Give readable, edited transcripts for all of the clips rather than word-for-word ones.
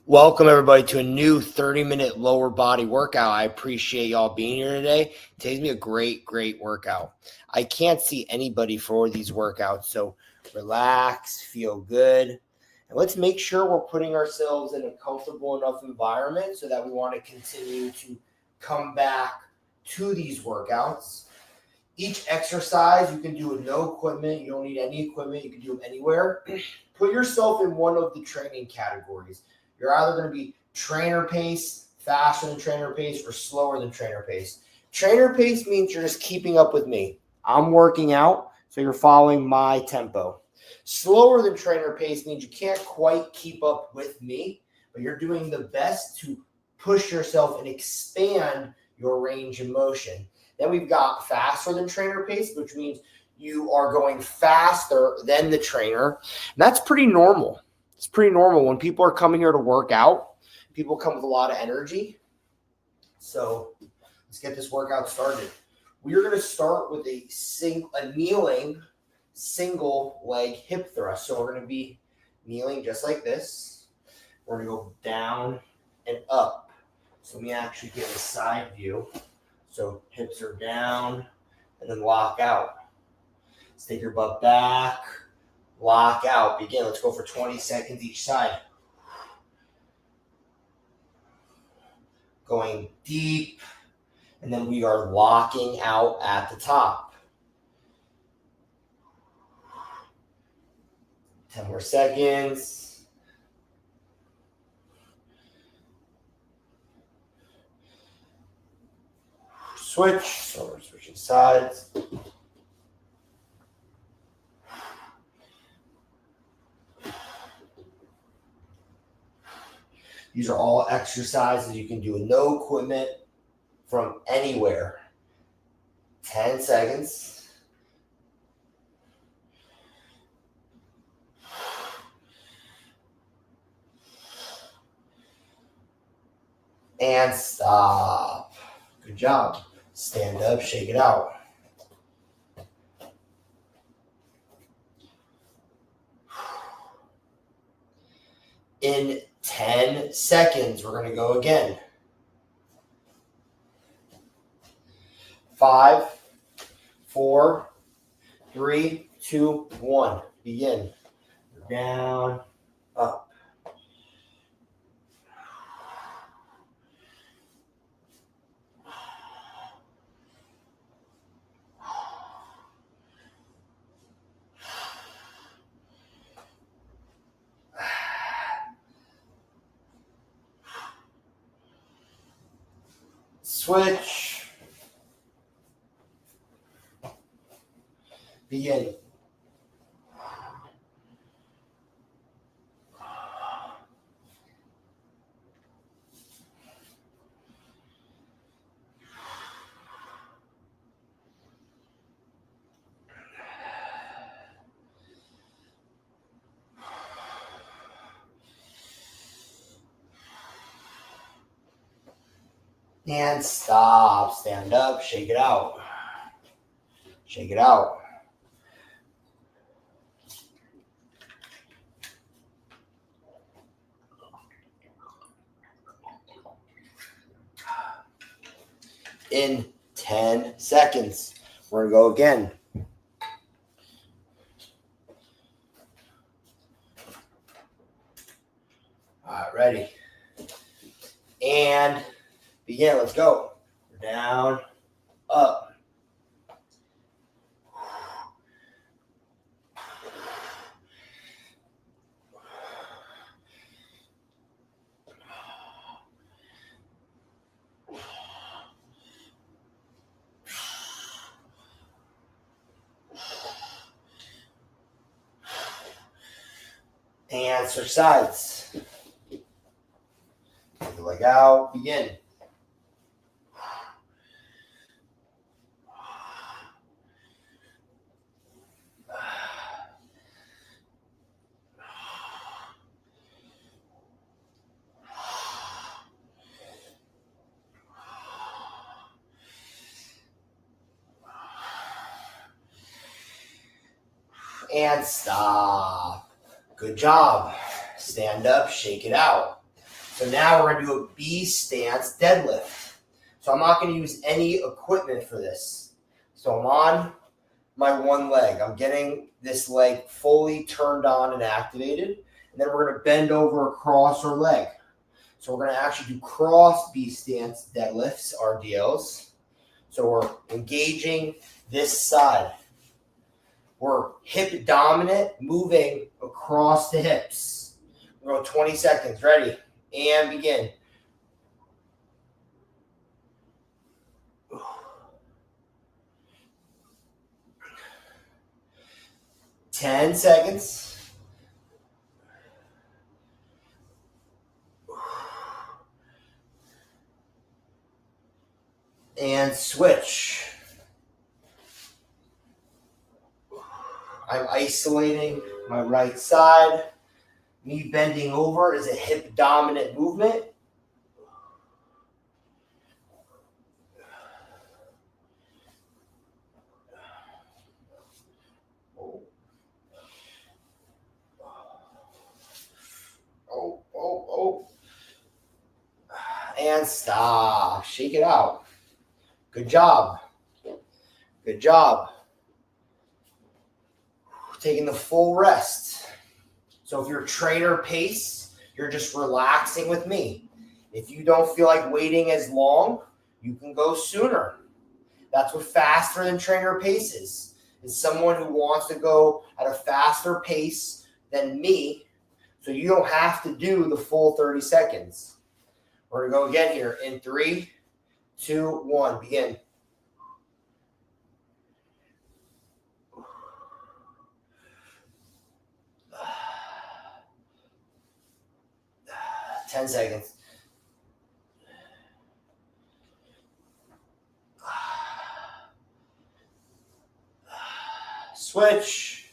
Welcome, everybody, to a new 30-minute lower body workout. I appreciate y'all being here today. Today's going to be a great workout. I can't see anybody for these workouts, so relax, feel good. And let's make sure we're putting ourselves in a comfortable enough environment so that we want to continue to come back to these workouts. Each exercise you can do with no equipment. You don't need any equipment. You can do them anywhere. Put yourself in one of the training categories. You're either going to be trainer pace, faster than trainer pace, or slower than trainer pace. Trainer pace means you're just keeping up with me. I'm working out, so you're following my tempo. Slower than trainer pace means you can't quite keep up with me, but you're doing the best to push yourself and expand your range of motion. Then we've got faster than trainer pace, which means you are going faster than the trainer. And that's pretty normal. It's pretty normal when people are coming here to work out. People come with a lot of energy. So let's get this workout started. We are going to start with a kneeling single leg hip thrust. So we're going to be kneeling just like this. We're going to go down and up. So let me actually get a side view. So hips are down and then lock out. Let's take your butt back. Lock out. Begin. Let's go for 20 seconds each side. Going deep. And then we are locking out at the top. 10 more seconds. Switch. So we're switching sides. These are all exercises you can do with no equipment from anywhere. 10 seconds. And stop. Good job. Stand up, shake it out. In 10 seconds, we're going to go again. 5, 4, 3, 2, 1. Begin. Down, up. Switch. Begin. And stop. Stand up. Shake it out. Shake it out. In 10 seconds, we're going to go again. All right, ready. And begin. Let's go. Down, up. And switch sides. Take the leg out. Begin. And stop. Good job. Stand up, shake it out. So now we're going to do a B stance deadlift. So I'm not going to use any equipment for this. So I'm on my one leg. I'm getting this leg fully turned on and activated. And then we're going to bend over across our leg. So we're going to actually do cross B stance deadlifts, RDLs. So we're engaging this side. We're hip dominant, moving across the hips. We'll go 20 seconds. Ready? And begin. Ten seconds. And switch. I'm isolating my right side. Me bending over is a hip dominant movement. Oh. And stop. Shake it out. Good job. Good job. Taking the full rest. So if you're trainer pace, you're just relaxing with me. If you don't feel like waiting as long, you can go sooner. That's what faster than trainer pace is someone who wants to go at a faster pace than me, so you don't have to do the full 30 seconds. We're going to go again here in 3, 2, 1. Begin. Ten seconds. Switch.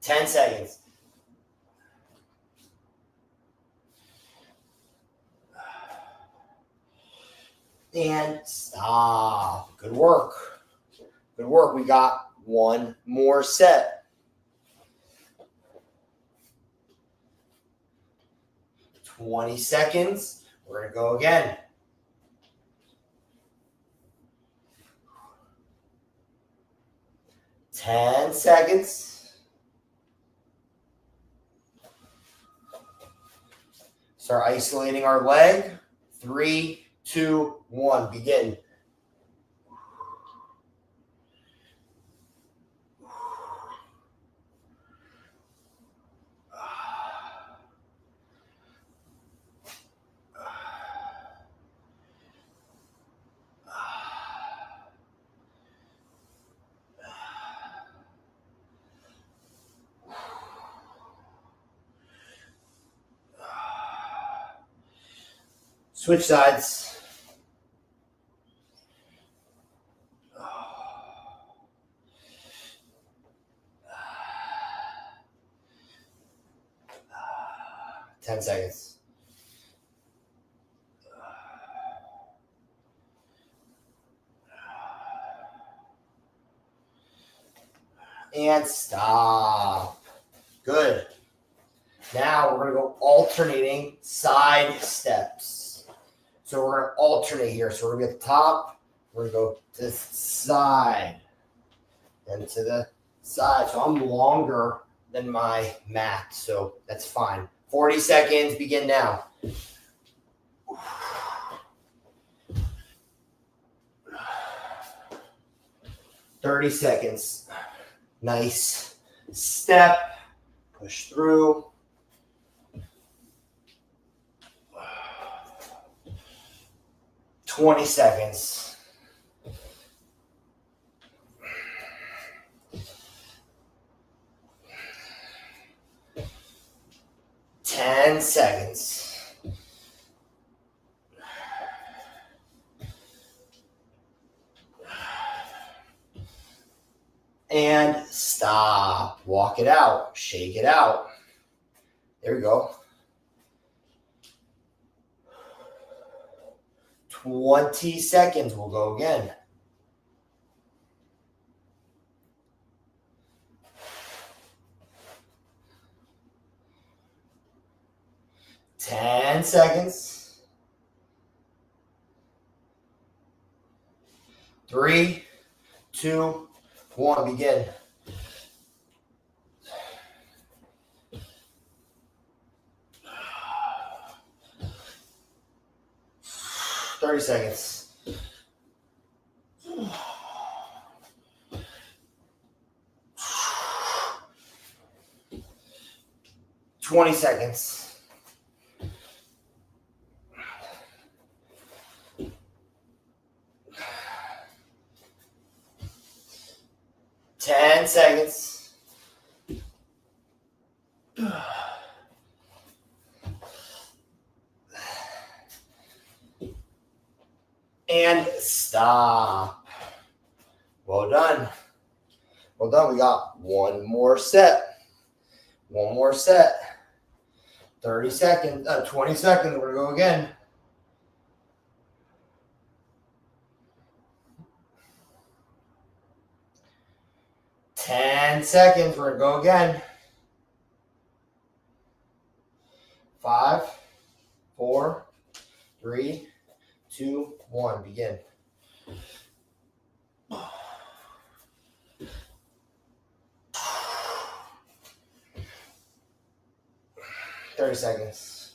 Ten seconds. And stop. Good work. Good work. We got one more set. 20 seconds. We're going to go again. Ten seconds. Start isolating our leg. 3, 2, 1. Begin. Switch sides. Ten seconds. And stop. Good. Now we're going to go alternating side steps. So we're going to alternate here. So we're going to be at the top. We're going to go to the side and to the side. So I'm longer than my mat. So that's fine. 40 seconds. Begin now. $30 seconds. Nice step. Push through. 20 seconds. Ten seconds. And stop. Walk it out. Shake it out. There we go. 20 seconds. We'll go again. 10 seconds. 3, 2, 1. Begin. Thirty seconds. 20 seconds. 10 seconds. And stop. Well done. Well done. We got one more set. One more set. 30 seconds, 20 seconds. We're going to go again. Ten seconds. We're going to go again. 5, 4, 3, 2, 1. Begin. 30 seconds.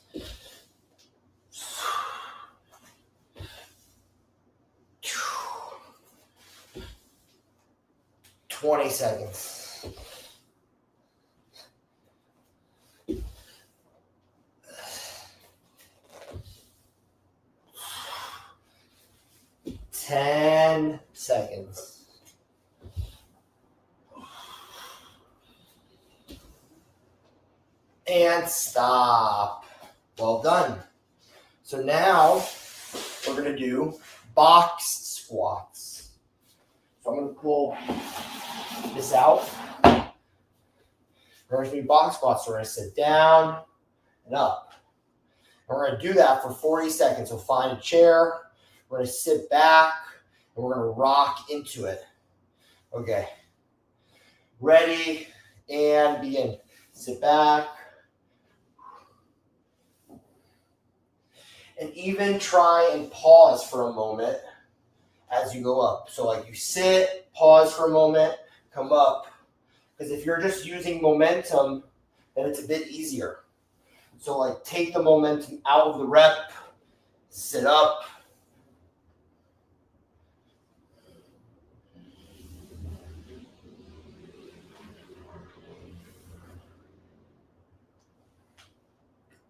20 seconds. 10 seconds. And stop. Well done. So now we're going to do box squats. So I'm going to pull this out. We're going to do box squats. So we're going to sit down and up. And we're going to do that for 40 seconds. So find a chair. We're going to sit back and we're going to rock into it. Okay. Ready and begin. Sit back. And even try and pause for a moment as you go up. So like you sit, pause for a moment, come up. Because if you're just using momentum, then it's a bit easier. So like take the momentum out of the rep, sit up.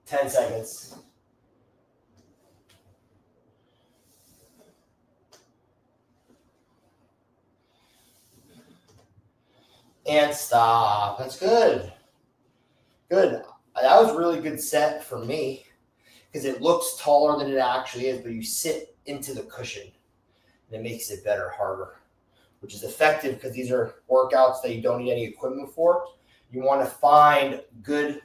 Ten seconds. And stop. That's good. Good. That was a really good set for me because it looks taller than it actually is, but you sit into the cushion and it makes it better, harder, which is effective because these are workouts that you don't need any equipment for. You want to find good,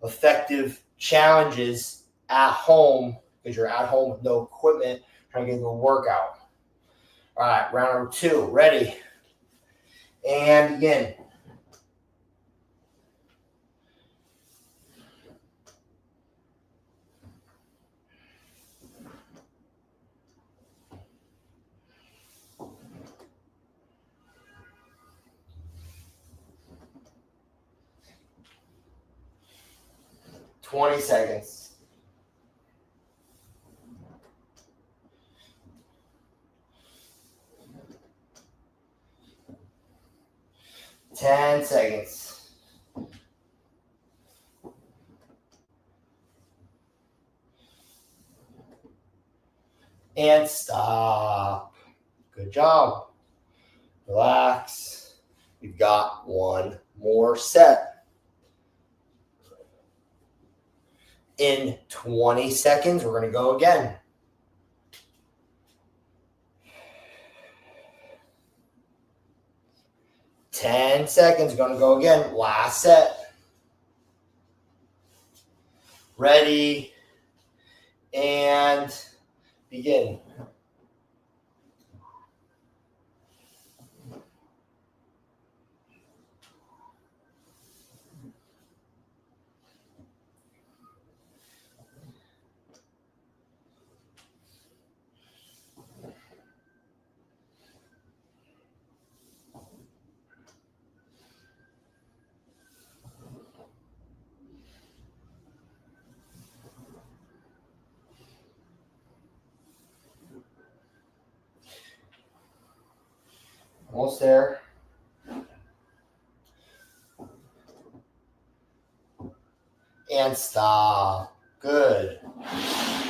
effective challenges at home because you're at home with no equipment trying to get a good workout. All right, round number 2. Ready? And begin. 20 seconds. 10 seconds. And stop. Good job. Relax. We've got one more set. In 20 seconds, we're going to go again. 10 seconds, going to go again. Last set. Ready and begin. Almost there. And stop. Good.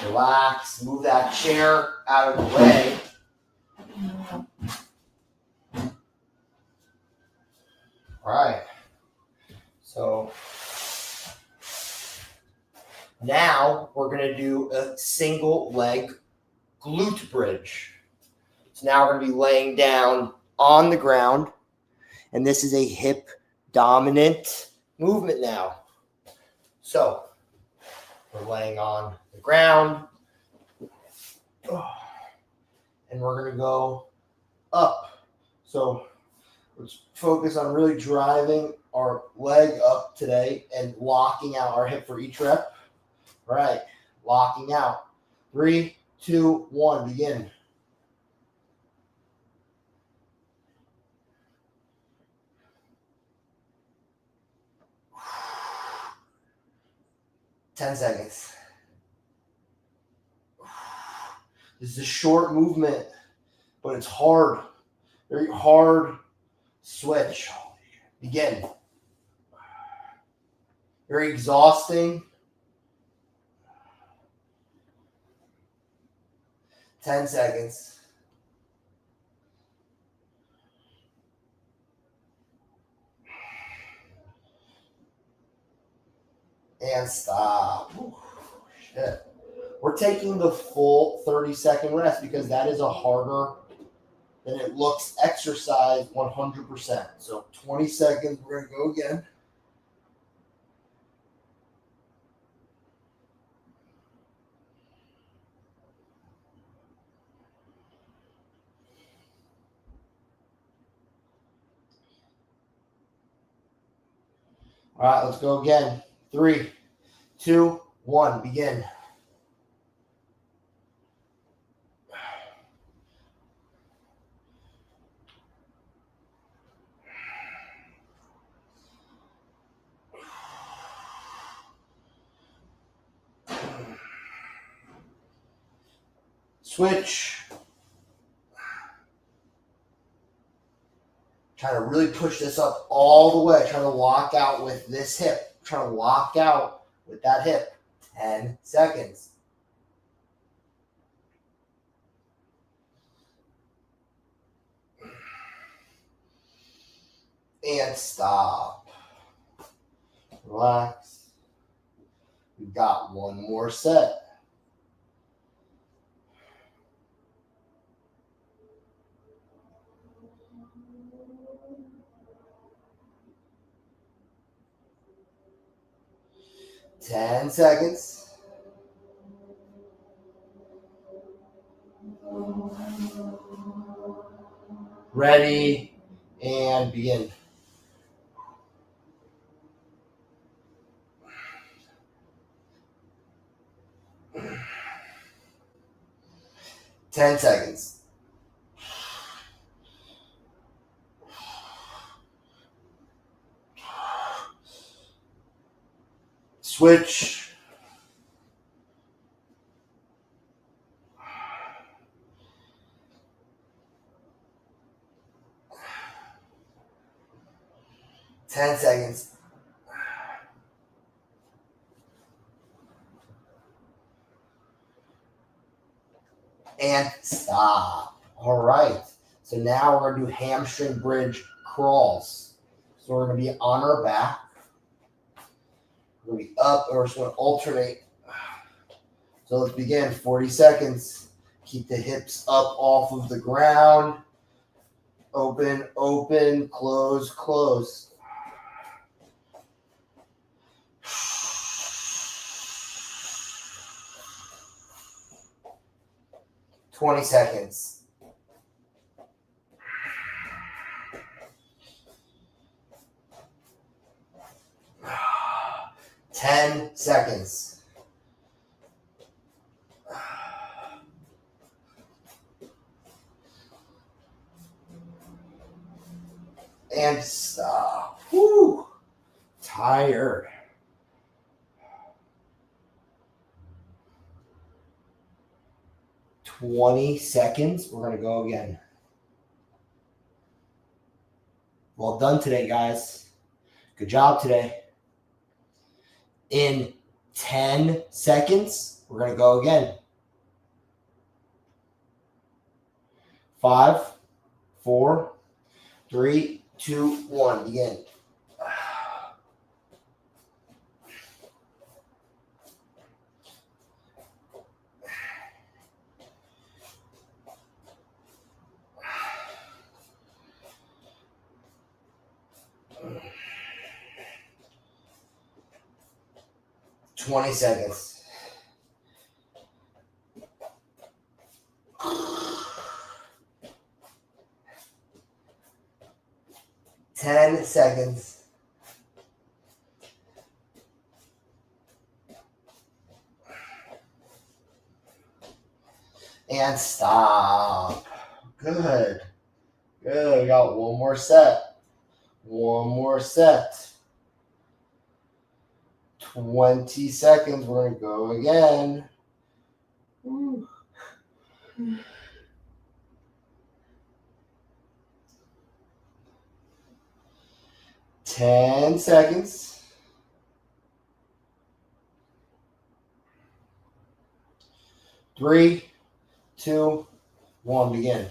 Relax. Move that chair out of the way. All right. So now we're going to do a single leg glute bridge. So now we're going to be laying down on the ground. And this is a hip dominant movement now. So we're laying on the ground. And we're going to go up. So let's focus on really driving our leg up today and locking out our hip for each rep. All right, locking out. 3, 2, 1, begin. Ten seconds. This is a short movement, but it's hard. Very hard switch. Begin. Very exhausting. 10 seconds. And stop. Ooh, shit. We're taking the full 30-second rest because that is a harder than it looks exercise 100%. So 20 seconds, we're going to go again. All right, let's go again. 3, 2, 1, begin. Switch. Trying to really push this up all the way. Trying to lock out with this hip. Trying to lock out with that hip. 10 seconds. And stop. Relax. We've got one more set. Ten seconds. Ready and begin. Ten seconds. Switch. Ten seconds. And stop. All right. So now we're going to do hamstring bridge crawls. So we're going to be on our back. We're going to be up, or we're just going to alternate. So let's begin. 40 seconds. Keep the hips up off of the ground. Open, open, close, close. 20 seconds. 10 seconds. And stop. Whew. Tired. "20 seconds. We're going to go again. Well done today, guys. Good job today. In 10 seconds, we're going to go again. 5, 4, 3, 2, 1. Begin. 20 seconds. 10 seconds. And stop. Good. Good. We got one more set. One more set. 20 seconds. We're going to go again. Woo. 10 seconds. 3, 2, 1. Begin.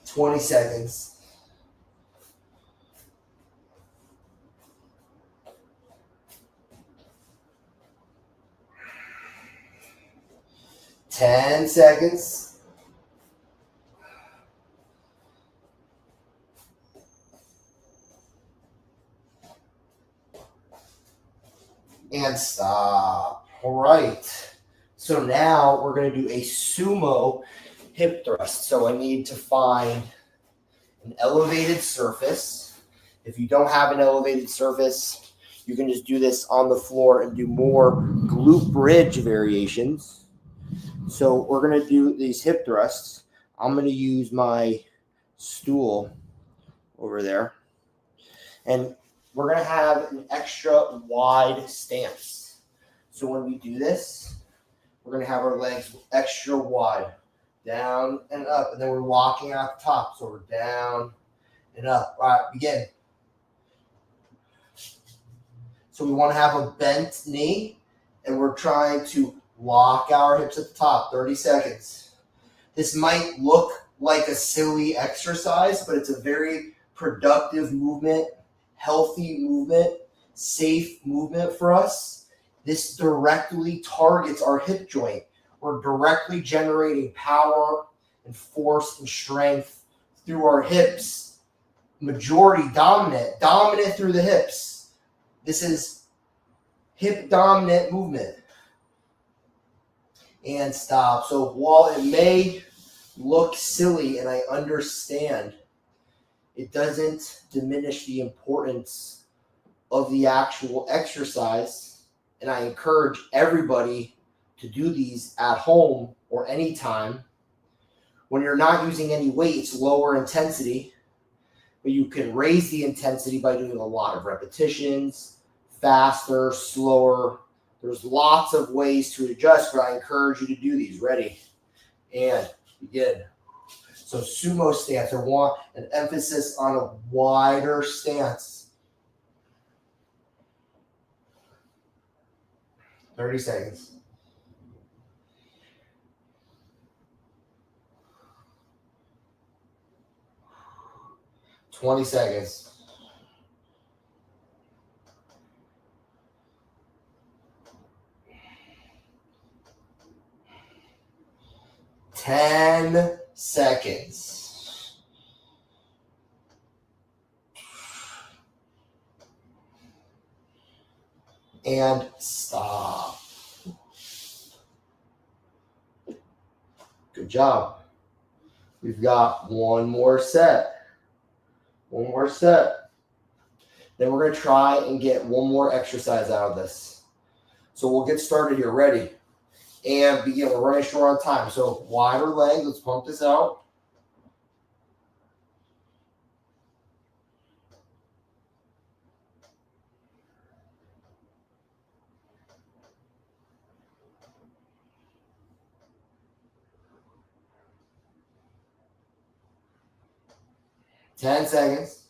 20 seconds. 10 seconds. And stop. All right. So now we're going to do a sumo hip thrust. So I need to find an elevated surface. If you don't have an elevated surface, you can just do this on the floor and do more glute bridge variations. So we're going to do these hip thrusts. I'm going to use my stool over there. And we're going to have an extra wide stance. So when we do this, we're going to have our legs extra wide, down and up. And then we're locking out the top. So we're down and up. All right, begin. So we want to have a bent knee, and we're trying to lock our hips at the top. 30 seconds. This might look like a silly exercise, but it's a very productive movement, healthy movement, safe movement for us. This directly targets our hip joint. We're directly generating power and force and strength through our hips. Majority dominant through the hips. This is hip dominant movement. And stop. So while it may look silly, and I understand, it doesn't diminish the importance of the actual exercise. And I encourage everybody to do these at home or anytime. When you're not using any weight, it's lower intensity, but you can raise the intensity by doing a lot of repetitions, faster, slower. There's lots of ways to adjust, but I encourage you to do these. Ready? And begin. So sumo stance. I want an emphasis on a wider stance. 30 seconds. 20 seconds. 10 seconds. And stop. Good job. We've got one more set. One more set. Then we're going to try and get one more exercise out of this. So we'll get started here. Ready? And begin. We're running short on time. So wider legs. Let's pump this out. Ten seconds.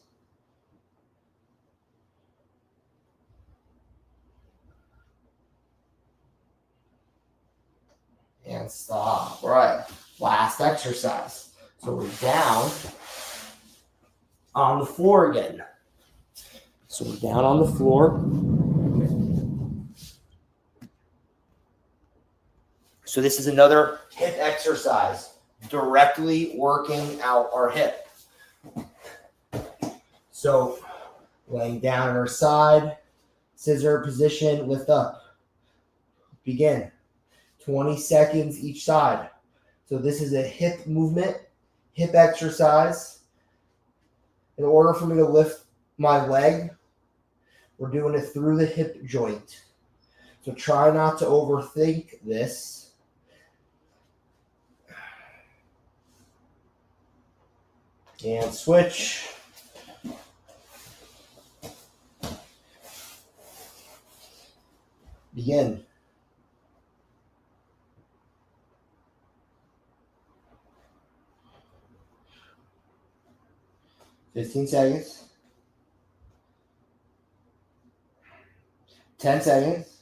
And stop. All right. Last exercise. So we're down on the floor again. So we're down on the floor. So this is another hip exercise, directly working out our hip. So laying down on our side, scissor position, lift up. Begin. 20 seconds each side. So this is a hip movement, hip exercise. In order for me to lift my leg, we're doing it through the hip joint. So try not to overthink this. And switch. Begin. Fifteen seconds. 10 seconds.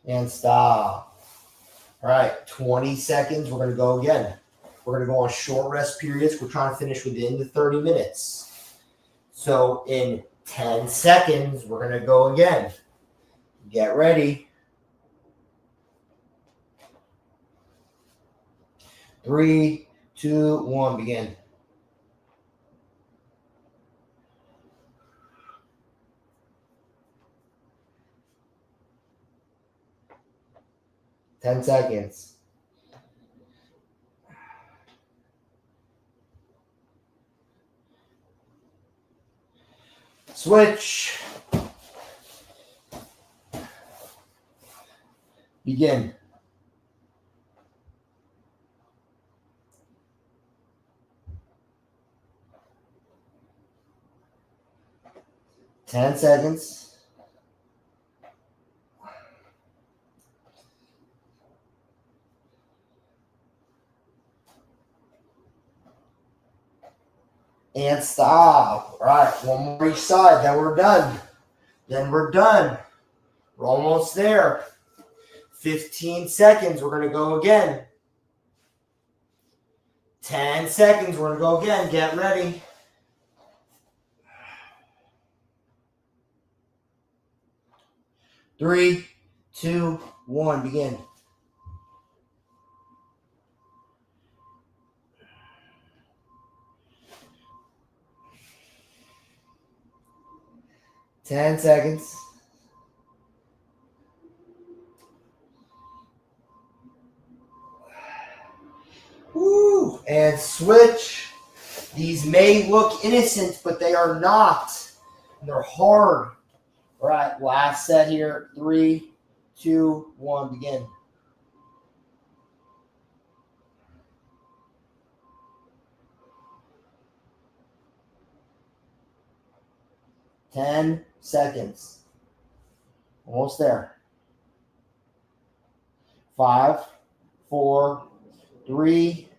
And stop. All right, 20 seconds. We're going to go again. We're going to go on short rest periods. We're trying to finish within the 30 minutes. So in 10 seconds, we're going to go again. Get ready. 3, 2, 1, begin. Ten seconds. Switch. Begin. Ten seconds. And stop. All right, one more each side. Then we're done. We're almost there. 15 seconds. We're going to go again. 10 seconds. We're going to go again. Get ready. 3, 2, 1, begin. Ten seconds. Woo! And switch. These may look innocent, but they are not. They're hard. All right, last set here. 3, 2, 1, begin. Ten seconds. Almost there. 5, 4, 3,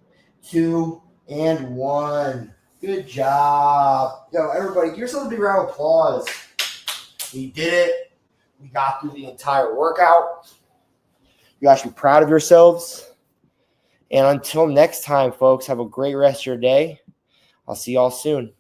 2, and 1. Good job. Yo, everybody, give yourself a big round of applause. We did it. We got through the entire workout. You guys should be proud of yourselves. And until next time, folks, have a great rest of your day. I'll see y'all soon.